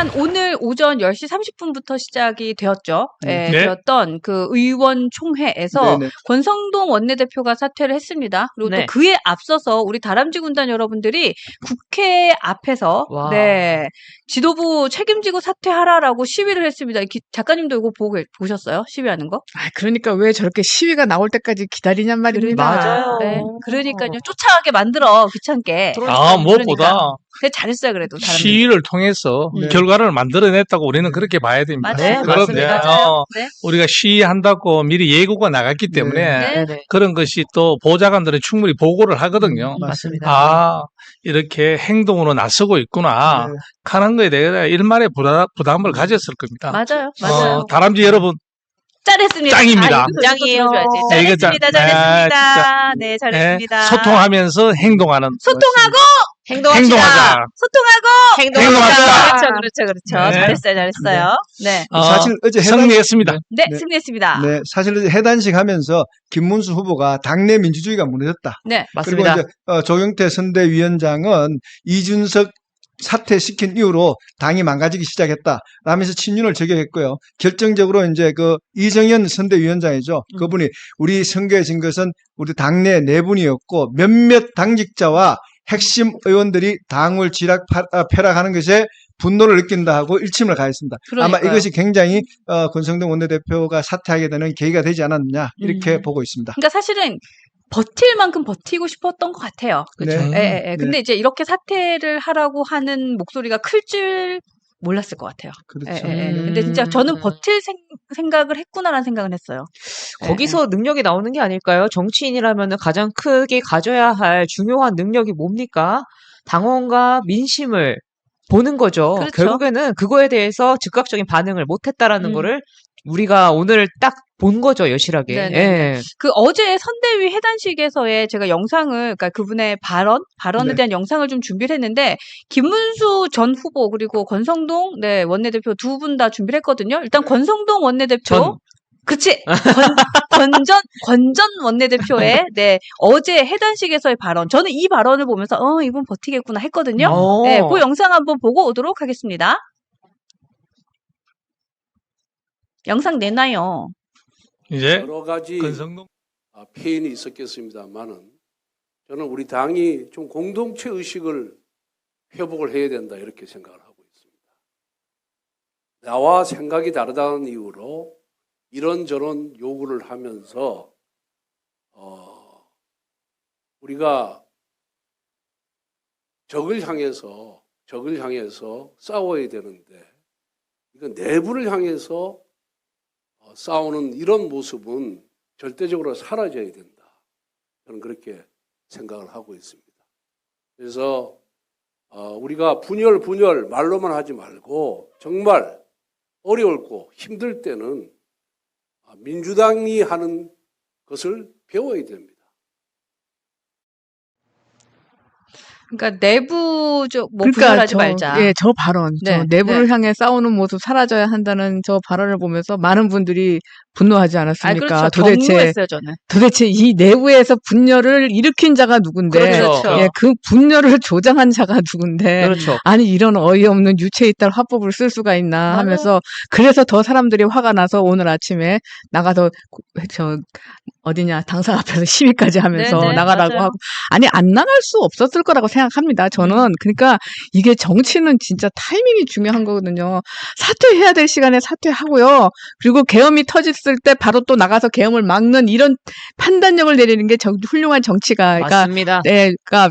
일단 오늘 오전 10시 30분부터 시작이 되었죠. 예, 네. 되었던 그 의원총회에서 네네. 권성동 원내대표가 사퇴를 했습니다. 그리고 네. 또 그에 앞서서 우리 다람쥐 군단 여러분들이 국회 앞에서 와. 네, 지도부 책임지고 사퇴하라라고 시위를 했습니다. 작가님도 이거 보셨어요? 시위하는 거? 아, 그러니까 왜 저렇게 시위가 나올 때까지 기다리냔 말입니다. 맞아요. 네, 그러니까요. 쫓아가게 만들어 귀찮게. 무엇보다 근데 잘했어요 그래도 다람쥐. 시위를 통해서 네. 결과를 만들어냈다고 우리는 그렇게 봐야 됩니다. 맞아요. 네, 그런데 맞습니다. 맞아요. 네. 우리가 시위한다고 미리 예고가 나갔기 때문에 네. 네네. 그런 것이 또 보좌관들은 충분히 보고를 하거든요. 맞습니다. 아, 이렇게 행동으로 나서고 있구나 네. 하는 거에 대해 일말의 부담을 가졌을 겁니다. 맞아요. 다람쥐 여러분 잘했습니다. 짱입니다. 짱이에요. 네, 이거 잘했습니다. 짱. 잘했습니다. 네, 네, 잘했습니다. 소통하면서 행동하는 소통하고 행동하자. 소통하고 행동합시다. 그렇죠. 네. 잘했어요. 네. 사실 어제 승리했습니다. 네, 네. 승리했습니다. 네, 사실 어제 해단식 하면서 김문수 후보가 당내 민주주의가 무너졌다. 네. 맞습니다. 그리고 이제 조경태 선대위원장은 이준석 사퇴시킨 이후로 당이 망가지기 시작했다. 라면서 친윤을 저격했고요. 결정적으로 이제 그 이정현 선대위원장이죠. 그분이 우리 선거에 진 것은 우리 당내 내분이었고 몇몇 당직자와 핵심 의원들이 당을 폐락하는 것에 분노를 느낀다 하고 일침을 가했습니다. 아마 그러니까요. 이것이 굉장히 권성동 원내대표가 사퇴하게 되는 계기가 되지 않았느냐 이렇게 보고 있습니다. 그러니까 사실은 버틸 만큼 버티고 싶었던 것 같아요. 네. 예. 근데 이제 이렇게 사퇴를 하라고 하는 목소리가 클 줄 몰랐을 것 같아요. 그렇죠. 예. 근데 진짜 저는 버틸 생각을 했구나라는 생각을 했어요. 거기서 능력이 나오는 게 아닐까요? 정치인이라면 가장 크게 가져야 할 중요한 능력이 뭡니까? 당원과 민심을 보는 거죠. 그렇죠. 결국에는 그거에 대해서 즉각적인 반응을 못했다라는 음. 거를 우리가 오늘 딱 본 거죠, 여실하게. 네네. 예. 그 어제 선대위 해단식에서의 제가 영상을, 그러니까 그분의 발언에 네. 대한 영상을 좀 준비를 했는데, 김문수 전 후보, 그리고 권성동, 네, 원내대표 두 분 다 준비를 했거든요. 일단 권성동 원내대표. 전. 그치. 권전 원내대표의, 네, 어제 해단식에서의 발언. 저는 이 발언을 보면서, 이분 버티겠구나 했거든요. 오. 네, 그 영상 한번 보고 오도록 하겠습니다. 영상 내나요? 이제 여러 가지 권성동 폐인이 있었겠습니다만은 저는 우리 당이 좀 공동체 의식을 회복을 해야 된다 이렇게 생각을 하고 있습니다. 나와 생각이 다르다는 이유로 이런저런 요구를 하면서 우리가 적을 향해서 싸워야 되는데 이건 내부를 향해서 싸우는 이런 모습은 절대적으로 사라져야 된다. 저는 그렇게 생각을 하고 있습니다. 그래서 우리가 분열 말로만 하지 말고 정말 어려울고 힘들 때는 민주당이 하는 것을 배워야 됩니다. 그러니까 내부적, 그러니까 분열하지 말자. 저 발언, 네, 저 내부를 향해 싸우는 모습 사라져야 한다는 저 발언을 보면서 많은 분들이 분노하지 않았습니까? 그렇죠. 도대체 경무했어요, 저는. 이 내부에서 분열을 일으킨 자가 누군데, 그렇죠. 예, 그 분열을 조장한 자가 누군데, 그렇죠. 아니 이런 어이없는 유체이탈 화법을 쓸 수가 있나 하면서 그래서 더 사람들이 화가 나서 오늘 아침에 나가서 당사 앞에서 시위까지 하면서 네네, 나가라고 맞아요. 하고 아니 안 나갈 수 없었을 거라고 생각합니다. 저는 그러니까 이게 정치는 진짜 타이밍이 중요한 거거든요. 사퇴해야 될 시간에 사퇴하고요. 그리고 계엄이 터졌을 때 바로 또 나가서 계엄을 막는 이런 판단력을 내리는 게 훌륭한 정치가 그러니까 맞습니다. 네, 그러니까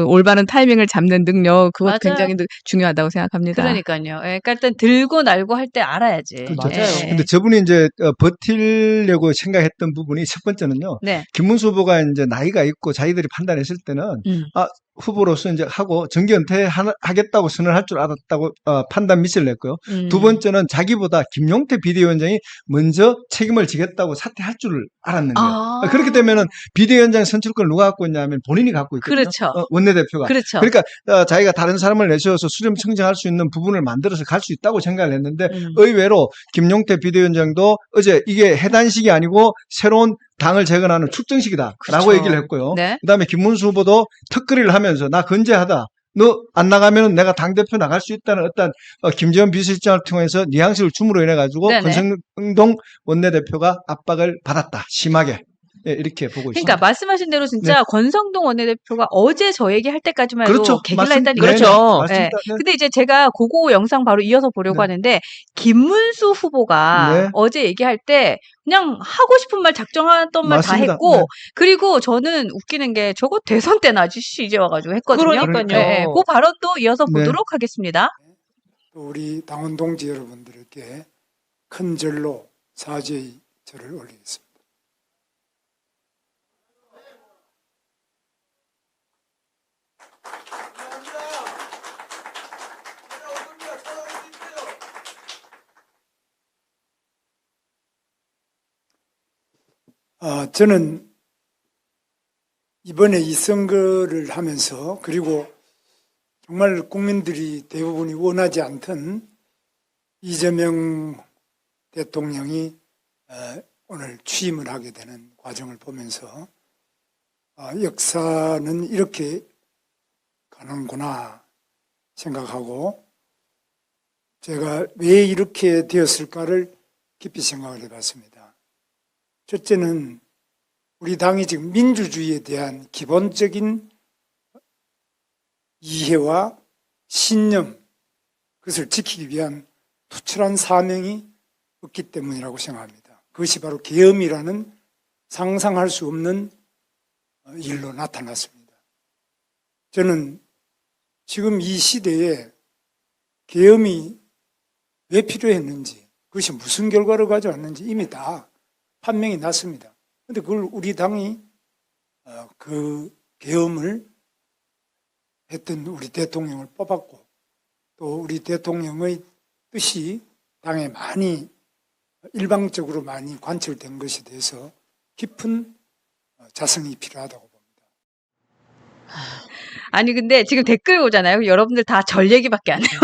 올바른 타이밍을 잡는 능력 그것 맞아요. 굉장히 중요하다고 생각합니다. 그러니까요. 예, 그러니까 일단 들고 날고 할 때 알아야지. 그렇죠. 맞아요. 예. 근데 저분이 이제 버틸려고 생각했던 부분이 첫 번째는요. 네. 김문수 후보가 이제 나이가 있고 자기들이 판단했을 때는 후보로서 이제 하고 정기 은퇴하겠다고 선언할 줄 알았다고 판단 미스를 냈고요. 두 번째는 자기보다 김용태 비대위원장이 먼저 책임을 지겠다고 사퇴할 줄 알았는 거예요. 그렇기 때문에는 비대위원장 선출권을 누가 갖고 있냐면 본인이 갖고 있거든요. 그렇죠. 원내대표가. 그렇죠. 그러니까 자기가 다른 사람을 내세워서 수렴 청정할 수 있는 부분을 만들어서 갈 수 있다고 생각을 했는데 의외로 김용태 비대위원장도 어제 이게 해단식이 아니고 새로운 당을 재건하는 축정식이다라고 그렇죠. 얘기를 했고요. 네. 그다음에 김문수 후보도 턱걸이를 하면서 나 건재하다. 너 안 나가면 내가 당대표 나갈 수 있다는 어떤 김재원 비서실장을 통해서 뉘앙스를 줌으로 인해 가지고 네네. 권성동 원내대표가 압박을 받았다. 심하게. 예, 이렇게 보고 있습니다. 그러니까 말씀하신 대로 진짜 권성동 원내대표가 어제 저 얘기할 때까지만 해도 그렇죠. 개길라 맞습니다. 했다니까요. 그렇죠. 네, 맞습니다. 네. 근데 이제 제가 그거 영상 바로 이어서 보려고 네. 하는데 김문수 후보가 네. 어제 얘기할 때 그냥 하고 싶은 말 작정하던 말 다 맞습니다. 했고 네. 그리고 저는 웃기는 게 저거 대선 때나 아저씨 이제 와가지고 했거든요. 그러니까요. 그 발언도 이어서 네. 보도록 하겠습니다. 또 우리 당원 동지 여러분들에게 큰 절로 사죄의 절을 올리겠습니다. 저는 이번에 이 선거를 하면서 그리고 정말 국민들이 대부분이 원하지 않던 이재명 대통령이 오늘 취임을 하게 되는 과정을 보면서 역사는 이렇게 가는구나 생각하고 제가 왜 이렇게 되었을까를 깊이 생각을 해봤습니다. 첫째는 우리 당이 지금 민주주의에 대한 기본적인 이해와 신념, 그것을 지키기 위한 투철한 사명이 없기 때문이라고 생각합니다. 그것이 바로 계엄이라는 상상할 수 없는 일로 나타났습니다. 저는 지금 이 시대에 계엄이 왜 필요했는지, 그것이 무슨 결과를 가져왔는지 이미 다 판명이 났습니다. 그런데 그걸 우리 당이 그 계엄을 했던 우리 대통령을 뽑았고 또 우리 대통령의 뜻이 당에 많이 일방적으로 많이 관철된 것에 대해서 깊은 자성이 필요하다고 봅니다. 아니 근데 지금 댓글 오잖아요. 여러분들 다 절 얘기밖에 안 해요.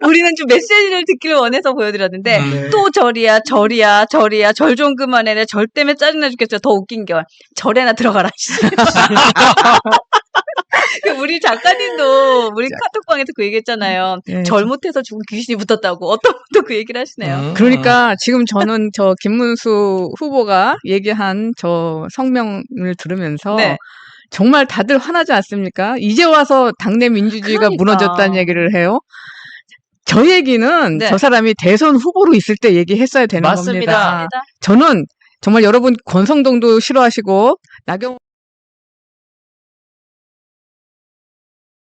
우리는 좀 메시지를 듣기를 원해서 보여드렸는데 네. 또 절이야 절 좀 그만해라. 절 때문에 짜증나 죽겠어요. 더 웃긴 게 절에나 들어가라. 우리 작가님도 우리 카톡방에서 그 얘기했잖아요. 네. 절 못해서 죽은 귀신이 붙었다고. 어떤 분도 그 얘기를 하시네요. 그러니까 지금 저는 저 김문수 후보가 얘기한 저 성명을 들으면서 네. 정말 다들 화나지 않습니까? 이제 와서 당내 민주주의가 그러니까. 무너졌다는 얘기를 해요. 저 얘기는 네. 저 사람이 대선 후보로 있을 때 얘기했어야 되는 맞습니다. 겁니다. 맞습니다. 저는 정말 여러분 권성동도 싫어하시고 나경원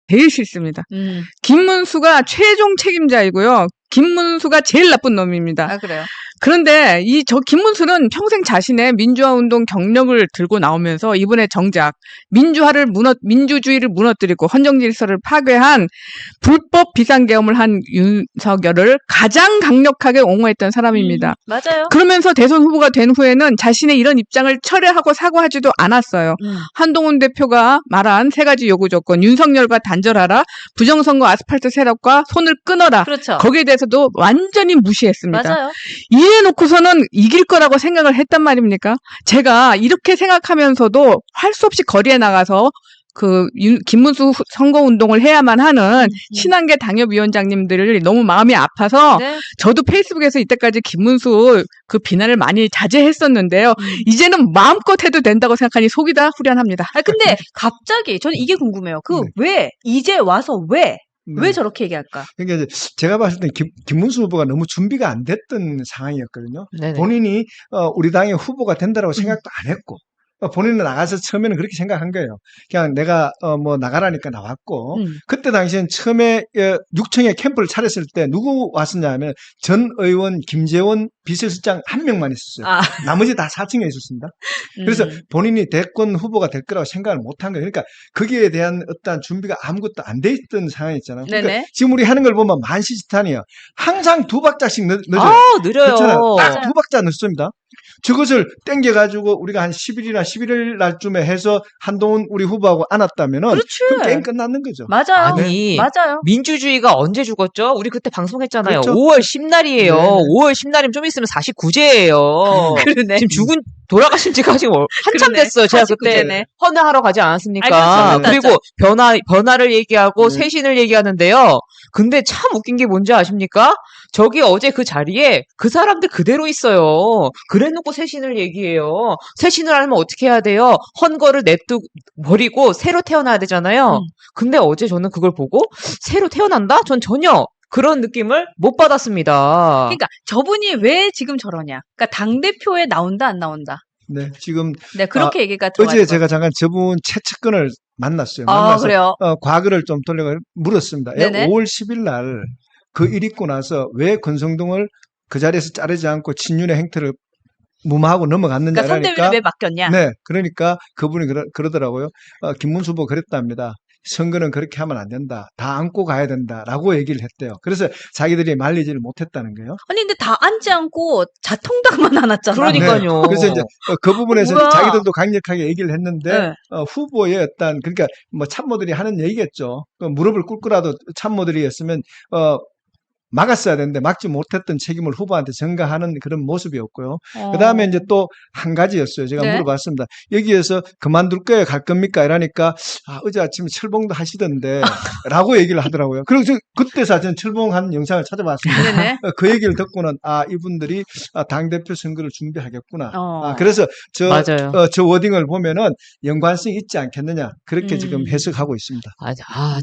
제일 싫습니다. 김문수가 최종 책임자이고요. 김문수가 제일 나쁜 놈입니다. 아 그래요. 그런데 저 김문수는 평생 자신의 민주화 운동 경력을 들고 나오면서 이번에 정작 민주주의를 무너뜨리고 헌정 질서를 파괴한 불법 비상계엄을 한 윤석열을 가장 강력하게 옹호했던 사람입니다. 맞아요. 그러면서 대선 후보가 된 후에는 자신의 이런 입장을 철회하고 사과하지도 않았어요. 한동훈 대표가 말한 3가지 요구 조건, 윤석열과 단절하라, 부정선거 아스팔트 세력과 손을 끊어라. 그렇죠. 거기에 대해서도 완전히 무시했습니다. 맞아요. 이래놓고서는 이길 거라고 생각을 했단 말입니까? 제가 이렇게 생각하면서도 할 수 없이 거리에 나가서 김문수 선거운동을 해야만 하는 친한계 당협위원장님들을 너무 마음이 아파서 네. 저도 페이스북에서 이때까지 김문수 그 비난을 많이 자제했었는데요. 이제는 마음껏 해도 된다고 생각하니 속이 다 후련합니다. 아 근데 갑자기 저는 이게 궁금해요. 왜 이제 와서 왜 저렇게 얘기할까? 그러니까 이제 제가 봤을 때 김문수 후보가 너무 준비가 안 됐던 상황이었거든요. 네네. 본인이 우리 당의 후보가 된다라고 생각도 안 했고 본인은 나가서 처음에는 그렇게 생각한 거예요. 그냥 내가 나가라니까 나왔고 그때 당시엔 처음에 6청에 캠프를 차렸을 때 누구 왔었냐 하면 전 의원 김재원 비서실장 한 명만 있었어요. 아. 나머지 다 4층에 있었습니다. 그래서 본인이 대권 후보가 될 거라고 생각을 못한 거예요. 그러니까 거기에 대한 어떤 준비가 아무것도 안 돼 있던 상황이었잖아요. 그러니까 네네. 지금 우리 하는 걸 보면 만시지탄이에요. 항상 2박자씩 늦어요. 아, 느려요. 그렇잖아요. 딱 맞아요. 2박자 늦습니다. 저것을 땡겨가지고 우리가 한 10일이나 11일 날쯤에 해서 한동훈 우리 후보하고 안았다면은 그렇지. 그럼 게임 끝났는 거죠. 맞아요. 아니, 맞아요. 민주주의가 언제 죽었죠? 우리 그때 방송했잖아요. 그렇죠. 5월 10날이에요. 네. 5월 10날이면 좀 있으면 49제예요. 그러네. 지금 죽은 돌아가신 지가 아직 한참 그러네. 됐어요. 제가 그때 49세네. 헌화하러 가지 않았습니까? 아, 그렇죠. 그리고 변화를 얘기하고 네. 쇄신을 얘기하는데요. 근데 참 웃긴 게 뭔지 아십니까? 저기 어제 그 자리에 그 사람들 그대로 있어요. 그래놓고 쇄신을 얘기해요. 쇄신을 하려면 어떻게 해야 돼요? 헌거를 버리고 새로 태어나야 되잖아요. 근데 어제 저는 그걸 보고 새로 태어난다? 전 전혀 그런 느낌을 못 받았습니다. 그러니까 저분이 왜 지금 저러냐. 그러니까 당대표에 나온다 안 나온다. 네, 지금 네, 그렇게 얘기가 들어가 어제 있어요. 제가 잠깐 저분 최측근을 만났어요. 아, 만나서 그래요? 과거를 좀 돌려 물었습니다. 네네. 5월 10일 날 그 일 있고 나서 왜 권성동을 그 자리에서 자르지 않고 친윤의 행태를 무마하고 넘어갔느냐. 그러니까 선대위를 왜 맡겼냐. 네, 그러니까 그분이 그러더라고요. 김문수 후보 그랬답니다. 선거는 그렇게 하면 안 된다. 다 안고 가야 된다라고 얘기를 했대요. 그래서 자기들이 말리지를 못했다는 거예요. 아니 근데 다 앉지 않고 자통당만 안 왔잖아. 그러니까요. 그래서 이제 그 부분에서 뭐야? 자기들도 강력하게 얘기를 했는데 네. 후보의 어떤 그러니까 뭐 참모들이 하는 얘기겠죠. 무릎을 꿇고라도 참모들이었으면 막았어야 되는데 막지 못했던 책임을 후보한테 전가하는 그런 모습이었고요. 그다음에 이제 또 한 가지였어요. 제가 네. 물어봤습니다. 여기에서 그만둘 거예요? 갈 겁니까? 이러니까 어제 아침에 철봉도 하시던데 라고 얘기를 하더라고요. 그래서 그때 사실 철봉한 영상을 찾아봤습니다. 네네. 그 얘기를 듣고는 이분들이 당대표 선거를 준비하겠구나. 어. 그래서 맞아요. 저 워딩을 보면은 연관성이 있지 않겠느냐. 그렇게 지금 해석하고 있습니다.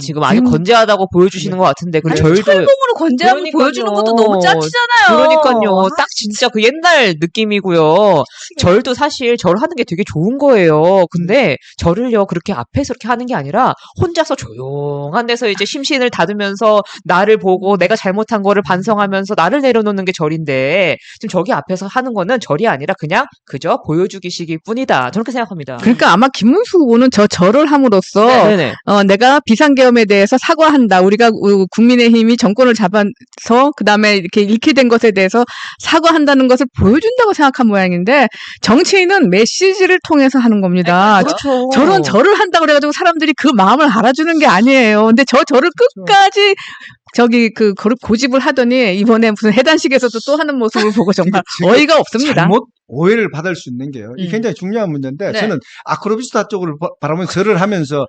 지금 아주 건재하다고 보여주시는 것 같은데, 그 아니, 절도. 철봉으로 건재함을 그러니까요. 보여주는 것도 너무 짜치잖아요. 그러니까요. 딱 진짜 그 옛날 느낌이고요. 절도 사실 절 하는 게 되게 좋은 거예요. 근데 절을요, 그렇게 앞에서 이렇게 하는 게 아니라 혼자서 조용한 데서 이제 심신을 다듬으면서 나를 보고 내가 잘못한 거를 반성하면서 나를 내려놓는 게 절인데, 지금 저기 앞에서 하는 거는 절이 아니라 그냥 그저 보여주기식일 뿐이다. 저렇게 생각합니다. 그러니까 아마 김문수 후보는 절을 함으로써 네네. 내가 비상계엄에 대해서 사과한다. 우리가 국민의힘이 정권을 잡아서 그다음에 이렇게 잃게 된 것에 대해서 사과한다는 것을 보여준다고 생각한 모양인데, 정치인은 메시지를 통해서 하는 겁니다. 그렇죠. 저런 절을 한다고 그래가지고 사람들이 그 마음을 알아주는 게 아니에요. 근데 절을 끝까지 고집을 하더니 이번에 무슨 해단식에서도 또 하는 모습을 보고 정말 지금 어이가 없습니다. 잘못 오해를 받을 수 있는 게요. 이게 굉장히 중요한 문제인데 네. 저는 아크로비스타 쪽을 바라보면 절을 하면서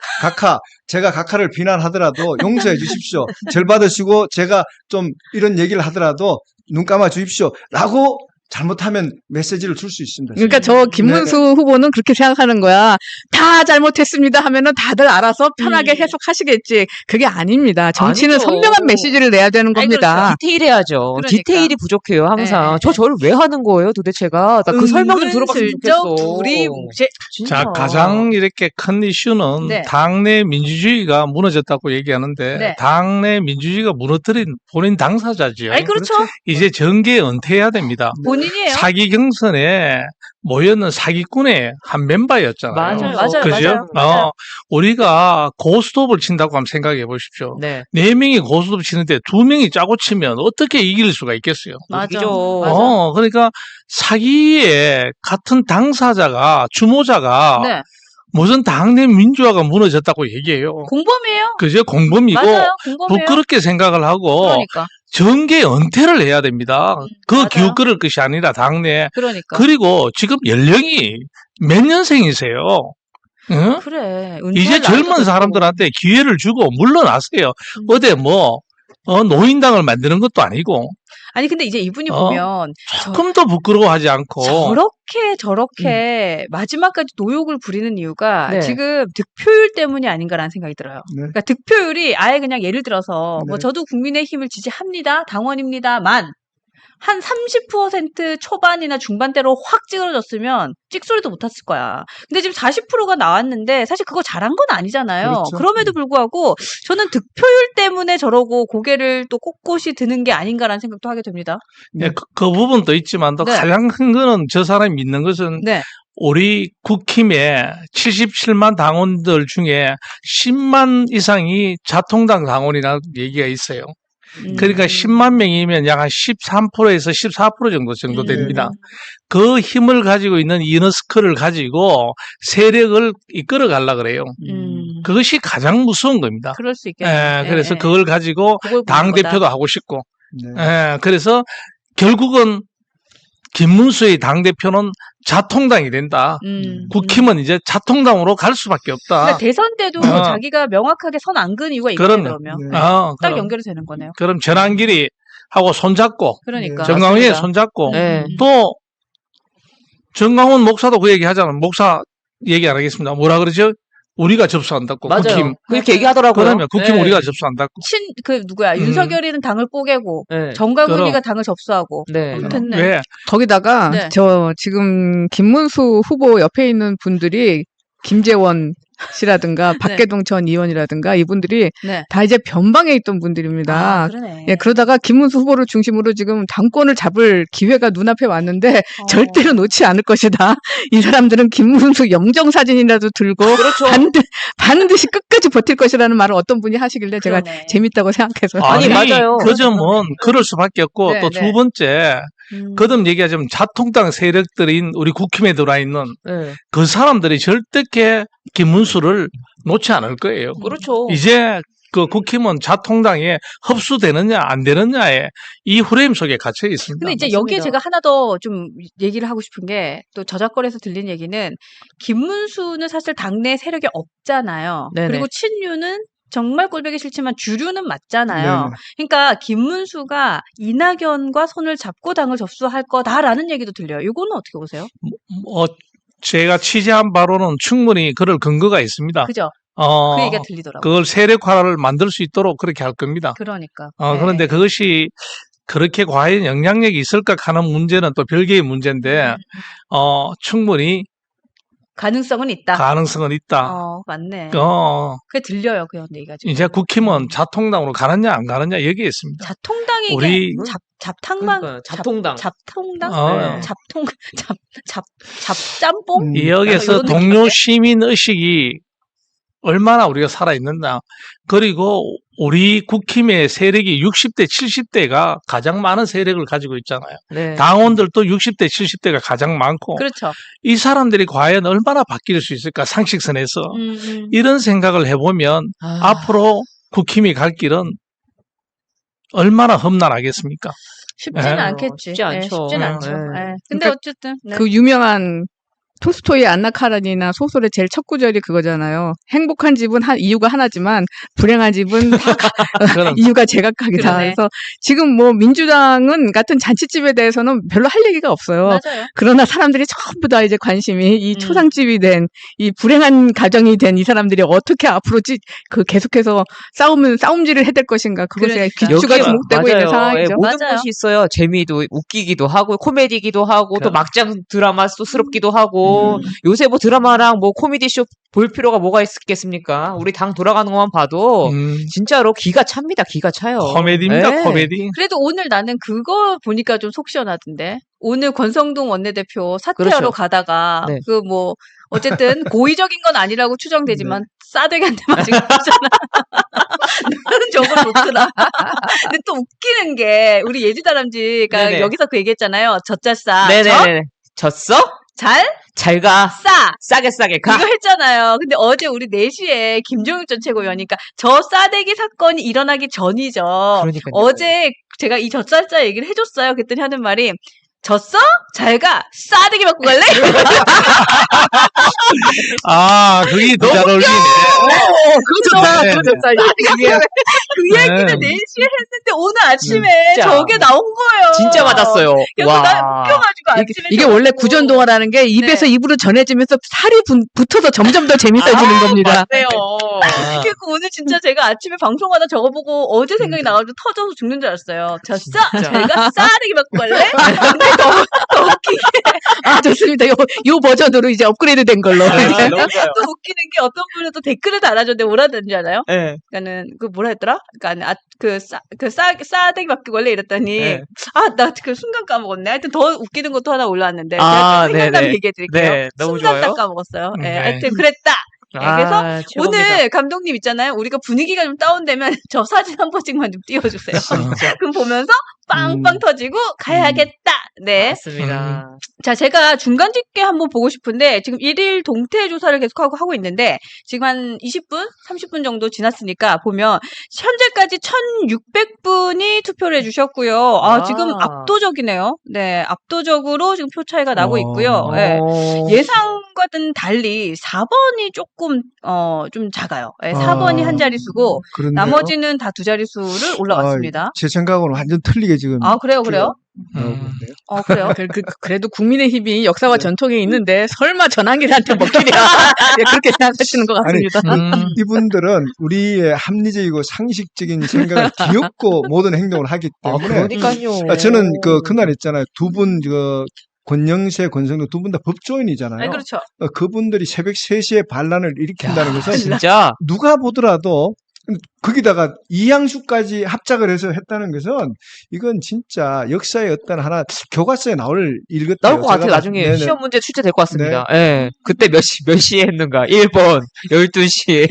제가 각하를 비난하더라도 용서해 주십시오. 절 받으시고 제가 좀 이런 얘기를 하더라도 눈 감아 주십시오. 라고 잘못하면 메시지를 줄 수 있습니다. 그러니까 저 김문수 후보는 그렇게 생각하는 거야. 다 잘못했습니다 하면은 다들 알아서 편하게 해석하시겠지. 그게 아닙니다. 정치는 아니죠. 선명한 메시지를 내야 되는 아니, 겁니다. 디테일해야죠. 그러니까. 디테일이 부족해요, 항상. 네. 저 절을 왜 하는 거예요, 도대체가? 나 그 설명 좀 들어봤으면 좋겠어. 둘이 진짜. 자, 가장 이렇게 큰 이슈는 네. 당내 민주주의가 무너졌다고 얘기하는데 네. 당내 민주주의가 무너뜨린 본인 당사자지요. 아니 그렇죠. 이제 정계에 은퇴해야 됩니다. 본인이에요. 사기 경선에 모였는 사기꾼의 한 멤버였잖아요. 맞아요. 그죠? 맞아요. 우리가 고스톱을 친다고 한번 생각해 보십시오. 네. 4명이 고스톱 치는데 2명이 짜고 치면 어떻게 이길 수가 있겠어요? 맞아. 웃기죠. 맞아. 그러니까 사기의 같은 당사자가, 주모자가 네. 무슨 당내 민주화가 무너졌다고 얘기해요. 공범이에요. 그죠? 공범이고 맞아요. 공범이에요. 부끄럽게 생각을 하고 그러니까. 정계 은퇴를 해야 됩니다. 그 맞아요. 기웃거릴 것이 아니라 당내. 그러니까. 그리고 지금 연령이 몇 년생이세요? 응? 그래. 이제 젊은 사람들한테 기회를 주고 물러나세요. 어디 노인당을 만드는 것도 아니고 아니 근데 이제 이분이 보면 조금도 부끄러워하지 않고 저렇게 마지막까지 노욕을 부리는 이유가 네. 지금 득표율 때문이 아닌가라는 생각이 들어요. 네. 그러니까 득표율이 아예 그냥 예를 들어서 뭐 네. 저도 국민의힘을 지지합니다. 당원입니다만 한 30% 초반이나 중반대로 확 찌그러졌으면 찍소리도 못 했을 거야. 근데 지금 40%가 나왔는데 사실 그거 잘한 건 아니잖아요. 그렇죠. 그럼에도 불구하고 저는 득표율 때문에 저러고 고개를 또 꼿꼿이 드는 게 아닌가라는 생각도 하게 됩니다. 예, 그 부분도 있지만 또 네. 가장 큰 거는 저 사람이 믿는 것은 네. 우리 국힘의 77만 당원들 중에 10만 이상이 자통당 당원이라는 얘기가 있어요. 그러니까 10만 명이면 약 한 13%에서 14% 정도 됩니다. 그 힘을 가지고 있는 이너스크를 가지고 세력을 이끌어 가려고 그래요. 그것이 가장 무서운 겁니다. 그럴 수 있겠네요. 그래서 그걸 가지고 당대표도 하고 싶고. 네. 그래서 결국은 김문수의 당대표는 자통당이 된다. 국힘은 이제 자통당으로 갈 수밖에 없다. 그러니까 대선 때도 어. 자기가 명확하게 선 안 그은 이유가 있네요, 그러면. 그러면. 네. 딱 그럼, 연결이 되는 거네요. 그럼 전환길이 하고 손잡고 그러니까. 정강훈이 맞습니다. 손잡고 네. 또 정강훈 목사도 그 얘기 하잖아. 목사 얘기 안 하겠습니다. 뭐라 그러죠? 우리가 접수한다고. 맞아요. 국힘. 그렇게 얘기하더라고요. 그러면 국힘 네. 우리가 접수한다고. 누구야? 윤석열이는 당을 뽀개고, 네. 정강훈이가 그럼. 당을 접수하고. 네. 됐네. 왜? 거기다가 네. 저 지금 김문수 후보 옆에 있는 분들이 김재원 씨라든가 박계동 전 의원이라든가 이분들이 네. 다 이제 변방에 있던 분들입니다. 아, 그러네. 예, 그러다가 김문수 후보를 중심으로 지금 당권을 잡을 기회가 눈앞에 왔는데 절대로 놓지 않을 것이다. 이 사람들은 김문수 영정 사진이라도 들고 그렇죠. 반드시 끝까지 버틸 것이라는 말을 어떤 분이 하시길래 제가 그러네. 재밌다고 생각해서 아니, 맞아요. 그 점은 그럴 수밖에 없고 네, 또 네. 두 번째 거듭 얘기하자면 자통당 세력들인 우리 국힘에 들어와 있는 네. 그 사람들이 절대 김문수를 놓지 않을 거예요. 그렇죠. 이제 그 국힘은 자통당에 흡수되느냐 안 되느냐의 이 프레임 속에 갇혀 있습니다. 근데 이제 맞습니다. 여기에 제가 하나 더 좀 얘기를 하고 싶은 게 또 저작거리에서 들린 얘기는 김문수는 사실 당내 세력이 없잖아요. 네네. 그리고 친윤은 정말 꼴보기 싫지만 주류는 맞잖아요. 네네. 그러니까 김문수가 이낙연과 손을 잡고 당을 접수할 거다라는 얘기도 들려요. 이거는 어떻게 보세요? 제가 취재한 바로는 충분히 그럴 근거가 있습니다. 그죠? 어, 그 얘기가 들리더라고요. 그걸 세력화를 만들 수 있도록 그렇게 할 겁니다. 그러니까. 네. 그런데 그것이 그렇게 과연 영향력이 있을까 하는 문제는 또 별개의 문제인데, 충분히 가능성은 있다. 가능성은 있다. 맞네. 어, 그게 들려요. 그 얘기가 지금. 이제 국힘은 자통당으로 가느냐 안 가느냐 여기에 있습니다. 자통당이 우리- 이게 잡탕방 그러니까요. 자통당. 잡통당? 어. 잡짬뽕? 음. 이 여기에서 이런 동료 느낌인데? 시민 의식이 얼마나 우리가 살아있는가. 그리고 우리 국힘의 세력이 60대, 70대가 가장 많은 세력을 가지고 있잖아요. 네. 당원들도 60대, 70대가 가장 많고 그렇죠. 이 사람들이 과연 얼마나 바뀔 수 있을까 상식선에서 이런 생각을 해보면 앞으로 국힘이 갈 길은 얼마나 험난하겠습니까? 쉽지는 네. 않겠지. 쉽지 않죠. 쉽진 않죠. 네. 네. 근데 그러니까 어쨌든 네. 그 유명한 톨스토이의 안나 카라니나 소설의 제일 첫 구절이 그거잖아요. 행복한 집은 이유가 하나지만 불행한 집은 그런 이유가 제각각이다. 그러네. 그래서 지금 뭐 민주당은 같은 잔치집에 대해서는 별로 할 얘기가 없어요. 맞아요. 그러나 사람들이 전부 다 이제 관심이 이 음. 초상집이 된 이 불행한 가정이 된 이 사람들이 어떻게 앞으로 계속해서 싸움질을 해야 될 것인가 그것에 그러니까. 귀추가 여기에 주목되고 있는 맞아요. 상황이죠. 예, 모든 맞아요. 것이 있어요. 재미도 웃기기도 하고 코미디기도 하고 또 막장 드라마 쏘스럽기도 하고 요새 뭐 드라마랑 뭐 코미디 쇼 볼 필요가 뭐가 있겠습니까? 우리 당 돌아가는 것만 봐도 진짜로 기가 찹니다. 기가 차요. 코미디입니다. 네. 코미디. 그래도 오늘 나는 그거 보니까 좀 속 시원하던데. 오늘 권성동 원내대표 사퇴하러 그렇죠. 가다가 네. 그 뭐 어쨌든 고의적인 건 아니라고 추정되지만 싸대기한테 맞은 거잖아. 나는 저거 좋더라. 근데 또 웃기는 게 우리 예지다람쥐가 네네. 여기서 그 얘기했잖아요. 젖잘싸. 네네네. 졌어? 잘 가. 싸. 싸게 가. 이거 했잖아요. 근데 어제 우리 4시에 김종욱 전 최고위원이니까 저 싸대기 사건이 일어나기 전이죠. 그러니까요. 어제 제가 이 젖살자 얘기를 해줬어요. 그랬더니 하는 말이 졌어? 잘 가. 싸대기 맞고 갈래? 그게 더 잘 어울리네. 그거 좋다. 네, 그거 네. 좋다. 그 얘기를 네. 4시에 했는데 오늘 아침에 진짜. 저게 나온 거예요. 진짜 맞았어요. 그래서 나 웃겨가지고 아침에 이게 저거 원래 보고. 구전동화라는 게 입에서 네. 입으로 전해지면서 살이 붙어서 점점 더 재밌어지는 겁니다. 맞네요. 그래서 오늘 진짜 제가 아침에 방송하다 저거 보고 어제 생각이 나가지고 터져서 죽는 줄 알았어요. 졌어? 제가 싸대기 맞고 갈래? 근데 더 웃기게 아, 좋습니다. 요 버전으로 이제 업그레이드 된 걸로. 또 웃기는 게 어떤 분은 또 댓글을 달아줬는데 뭐라 하는지 알아요? 네. 그러니까는 그 뭐라 했더라? 그러니까 싸대기 맞고 갈래 이랬더니 네. 나 그 순간 까먹었네. 하여튼 더 웃기는 것도 하나 올라왔는데 아, 제가 생각나면 네네. 얘기해드릴게요. 네, 너무 순간 딱 좋아요. 까먹었어요. 네, 네. 하여튼 그랬다. 그래서 최고입니다. 오늘 감독님 있잖아요. 우리가 분위기가 좀 다운되면 저 사진 한 번씩만 좀 띄워주세요. 그럼 보면서 빵빵 터지고 가야겠다. 네. 맞습니다. 자, 제가 중간 집계 한번 보고 싶은데 지금 1일 동태 조사를 계속하고 하고 있는데 지금 한 20분, 30분 정도 지났으니까 보면 현재까지 1,600분이 투표를 해주셨고요. 지금 와. 압도적이네요. 네, 압도적으로 지금 표 차이가 나고 있고요. 예. 어. 예상과는 달리 4번이 조금 좀 작아요. 예, 4번이 한 자릿수고 그런데요. 나머지는 다 두 자릿수를 올라갔습니다. 제 생각으로는 완전 틀리게 지금 그래요, 그래요? 나오고 있네요. 그래요? 그래도 국민의힘이 역사와 네. 전통이 있는데 설마 전환기한테 먹히냐 예, 그렇게 생각하시는 것 같습니다. 이분들은 우리의 합리적이고 상식적인 생각을 뒤엎고 모든 행동을 하기 때문에 그러니까요. 저는 그날 있잖아요. 두 분 권영세, 권성동 두 분 다 법조인이잖아요. 네, 그렇죠. 그분들이 새벽 3시에 반란을 일으킨다는 것은 진짜 누가 보더라도 거기다가 이양수까지 합작을 해서 했다는 것은 이건 진짜 역사의 어떤 하나 교과서에 나올 일 같아요. 나올 것 같아요. 제가 나중에 네네. 시험 문제 출제될 것 같습니다. 예. 그때 몇 시에 했는가? 1번 12시.